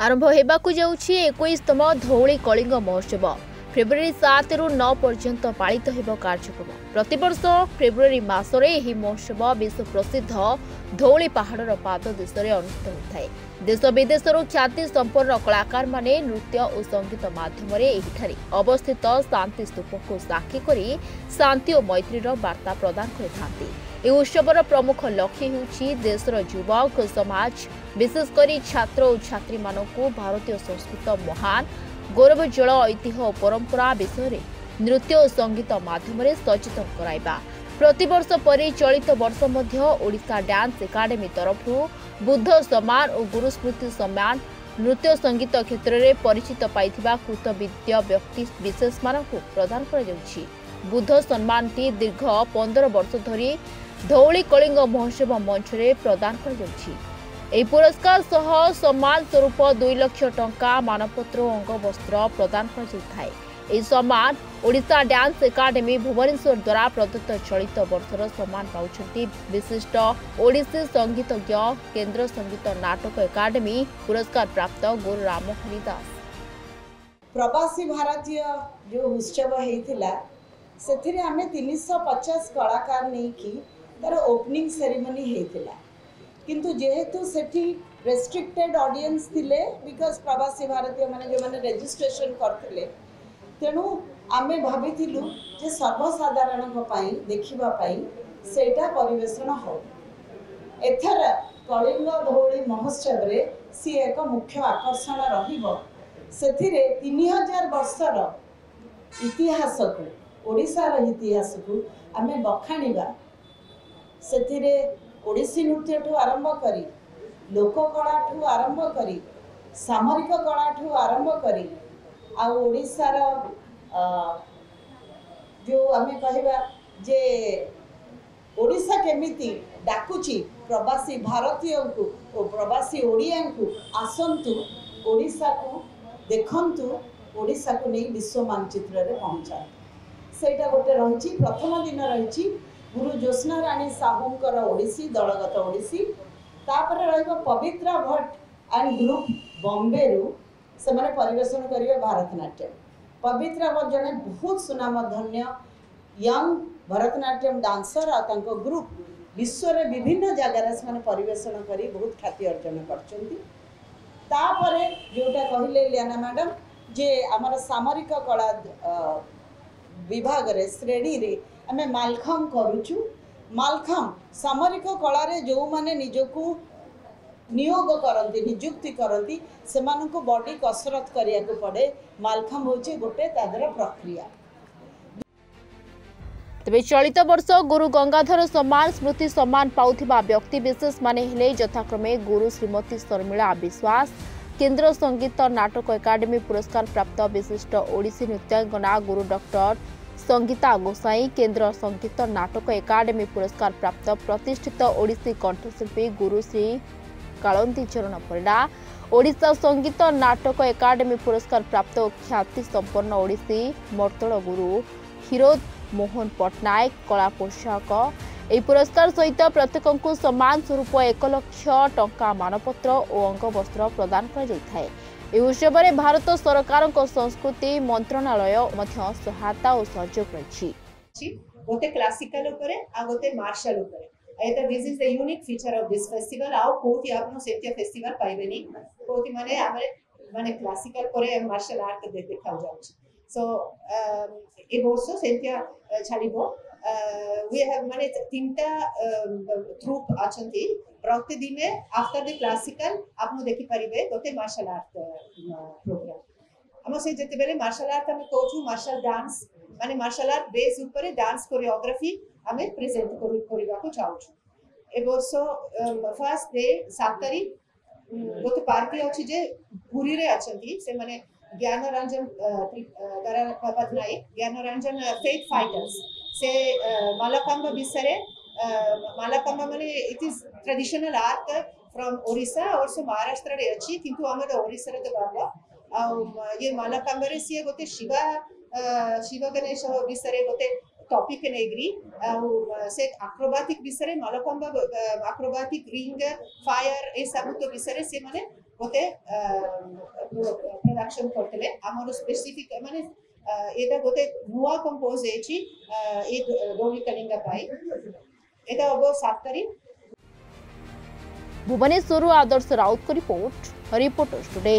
आरंभ होगाकू जाऊँगी 21तम धौली कलिंग महोत्सव फेब्रुआरी 7 रु 9 पर्यंत पालित हो कार्यक्रम। प्रतिवर्ष फेब्रुआरी मासरे यह महोत्सव विश्व प्रसिद्ध धौली पहाड़र पाद देश में अनुष्ठित होता है। देश विदेशर ख्याति संपन्न कलाकार माने नृत्य और संगीत माध्यम अवस्थित शांति स्तूप को साक्षी कर शांति और मैत्रीर वार्ता प्रदान कर उत्सवर प्रमुख लक्ष्य होउछि देशर युवक समाज विशेषकर छात्र और छात्री मानकु भारतीय संस्कृत महान गौरवोज्वल ऐतिह्य और परंपरा विषय नृत्य और संगीत माध्यम सचेतन कराइबा। प्रतिवर्ष पर चलित वर्ष मध्य ओडिशा डांस एकाडेमी तरफ बुद्ध सम्मान और गुरु स्मृति सम्मान नृत्य संगीत क्षेत्र में परिचित पाइथिबा कृतविद्य व्यक्ति विशेष मानकु प्रदान करा जाउछि। बुद्ध सम्मान टी दीर्घ 15 वर्ष धरी धौली कलिंग महोत्सव मंच रे प्रदान करा जाउछि। एही पुरस्कार सह सम्मान स्वरूप 2 लाख टंका मानपत्र और अंगवस्त्र प्रदान करा जाइथाय। एही सम्मान ओडिशा डांस एकाडेमी भुवनेश्वर द्वारा प्रदत्त चलित वर्षर सम्मान पाउछंती विशिष्ट ओडिसी संगीतज्ञ केंद्र संगीत नाटक एकाडेमी पुरस्कार प्राप्त गुरु रामहरि दास। प्रवासी भारतीय जो उत्सव होता से आम 350 कलाकार नहीं कि तार ओपनिंग सेरेमनी होता किंतु जेहेतु सेठी रेस्ट्रिक्टेड ऑडियंस थिले बिकॉज प्रवासी भारतीय माने जो माने रजिस्ट्रेशन करथिले तेणु आमे भाबिथिलु जे सर्वसाधारण को पाई देखिबा पाई सेटा परिवेषण हो। एथर कलिंग धौली महोत्सव रे सी एक मुख्य आकर्षण रहिबो। सेथिरे 3000 वर्षर इतिहास को ओडिशार इतिहास को आमे बखाणीबा। सेथिरे ओडिसी नृत्य ठू आरंभ करी लोककला ठू आरंभ करी सामरिक कला ठू आरंभ करी आ ओडिशार जो आमे कहबा जे ओडिशा केमिति डाकुची प्रवासी भारतीय को और प्रवासी ओडिया को आसंतु ओडिशा को देखंतु ओडिशा को नहीं विश्व मानचित्र रे पहुंचा सेटा गोटे रही। प्रथम दिन रही गुरु ज्योत्स्ना राणी साहूंकर ओडिसी दलगत ओडिसी तापर रहिबा पवित्रा भट्ट एंड ग्रुप बॉम्बे रु से माने परिवेषण करिवे भरतनाट्यम। पवित्रा भट्ट जने बहुत सुनाम धन्य यंग भरतनाट्यम डांसर आ तांको ग्रुप विश्व रे विभिन्न जगह से माने परिवेषण करी बहुत ख्याति अर्जन करचंती। तापरे जोटा कहिले लियाना मैडम जे हमर सामरिक कला विभाग रे श्रेणी रे आमे मालखम करूचु। मालखम सामरिक कला रे जो माने निजको नियोग करती नियुक्ति करती से मानको बॉडी कसरत करिया को पड़े। मालखम होचे गोटे तादर प्रक्रिया। तेज चलित वर्ष गुरु गंगाधर सम्मान स्मृति सम्मान पाउथिबा व्यक्ति विशेष माने हेले यथाक्रमे गुरु श्रीमती शर्मिला विश्वास केंद्र संगीत नाटक एकाडेमी पुरस्कार प्राप्त विशिष्ट ओडिसी नृत्यांगना गुरु डॉक्टर संगीता गोसाई केंद्र संगीत नाटक एकाडेमी पुरस्कार प्राप्त प्रतिष्ठित ओडिसी कंठशिल्पी गुरु श्री कालंदी चरण परिडा ओडिशा संगीत नाटक एकाडेमी पुरस्कार प्राप्त ख्याति संपन्न ओडिसी मर्तल गुरु हिरोद मोहन पट्टनायक कला पोषाक यह पुरस्कार सहित प्रत्येक को सम्मान स्वरूप 1 लाख टंका मानपत्र और अंगवस्त्र प्रदान कर उत्सव में भारत सरकार संस्कृति मंत्रणालय सहायता और सहयोग रही। गोटे क्लासिकल उपरे आ गोटे मार्शल उपरे एटा this is the unique feature of this festival. आ कोठी आपन सेतिया फेस्टिवल पाइबेनी कोठी माने हमरे माने क्लासिकल परे मार्शल आर्ट देखाउ जाउछ। सो ए वर्ष सेतिया छाड़िबो we have माने तीनटा ट्रूप अछंती प्रतिदिन आफ्टर द क्लासिकल आपन देखि परिबे गोटे मार्शल आर्ट प्रोग्राम। हम से जते बेले मार्शल आर्ट हम कोचू मार्शल डांस माने मार्शल आर्ट बेस ऊपर डांस कोरियोग्राफी हमें प्रेजेंट करबा को चाहूछु। ए वर्ष फर्स्ट डे 7 तारिख गोटे पार्टी अछि जे पुरी रे अछंती से माने ज्ञान रंजन पटनायक ज्ञान रंजन फेथ फाइटर्स से मालाकांबा विषय मालाकांबा माने it is traditional art from Odisha और सो महाराष्ट्र रे अछि किंतु हमर ओडिशा रे तो बाबा ये मालाकांबा रे सिए गोटे शिव गणेश विषय गोटे टॉपिक नेग्री से आक्रोबाटिक विषय मलकंबा आक्रोबाटिक रिंग फायर ए सब तो विषय से माने गोटे प्रोडक्शन करते आमर स्पेसिफिक माने एटा गोटे नुआ कंपोज एची ए दौड़ी कलिंगा पाई एटा अब 7 तारीख भुवनेश्वर आदर्श राउत को रिपोर्टर्स टुडे।